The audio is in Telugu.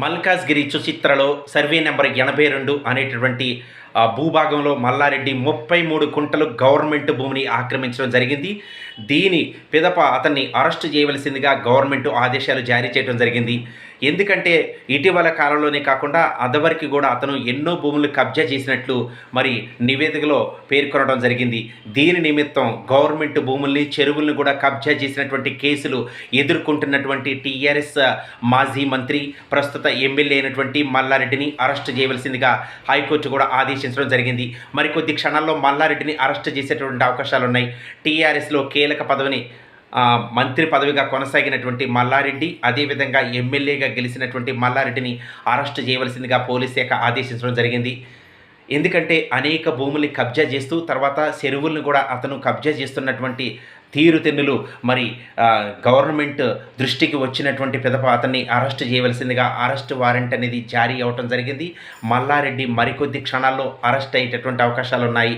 మల్కాజ్గిరి సుచిత్రలో సర్వే నెంబర్ 82 అనేటటువంటి భూభాగంలో మల్లారెడ్డి 33 కుంటలు గవర్నమెంట్ భూమిని ఆక్రమించడం జరిగింది. దీని పిదప అతన్ని అరెస్టు చేయవలసిందిగా గవర్నమెంట్ ఆదేశాలు జారీ చేయడం జరిగింది. ఎందుకంటే ఇటీవల కాలంలోనే కాకుండా అదివరకు కూడా అతను ఎన్నో భూములు కబ్జా చేసినట్లు మరి నివేదికలో పేర్కొనడం జరిగింది. దీని నిమిత్తం గవర్నమెంట్ భూముల్ని, చెరువులను కూడా కబ్జా చేసినటువంటి కేసులు ఎదుర్కొంటున్నటువంటి టీఆర్ఎస్ మాజీ మంత్రి, ప్రస్తుత ఎమ్మెల్యే అయినటువంటి మల్లారెడ్డిని అరెస్టు చేయవలసిందిగా హైకోర్టు కూడా ఆదేశించడం జరిగింది. మరికొద్ది క్షణాల్లో మల్లారెడ్డిని అరెస్టు చేసేటువంటి అవకాశాలు ఉన్నాయి. టీఆర్ఎస్లో కీలక పదవిని మంత్రి పదవిగా కొనసాగినటువంటి మల్లారెడ్డి, అదేవిధంగా ఎమ్మెల్యేగా గెలిచినటువంటి మల్లారెడ్డిని అరెస్టు చేయవలసిందిగా పోలీస్ శాఖ ఆదేశించడం జరిగింది. ఎందుకంటే అనేక భూముల్ని కబ్జా చేస్తూ తర్వాత చెరువులను కూడా అతను కబ్జా చేస్తున్నటువంటి తీరుతెన్నులు మరి గవర్నమెంట్ దృష్టికి వచ్చినటువంటి పిదప అతన్ని అరెస్ట్ చేయవలసిందిగా అరెస్ట్ వారెంట్ అనేది జారీ అవ్వటం జరిగింది. మల్లారెడ్డి మరికొద్ది క్షణాల్లో అరెస్ట్ అయ్యేటటువంటి అవకాశాలు ఉన్నాయి.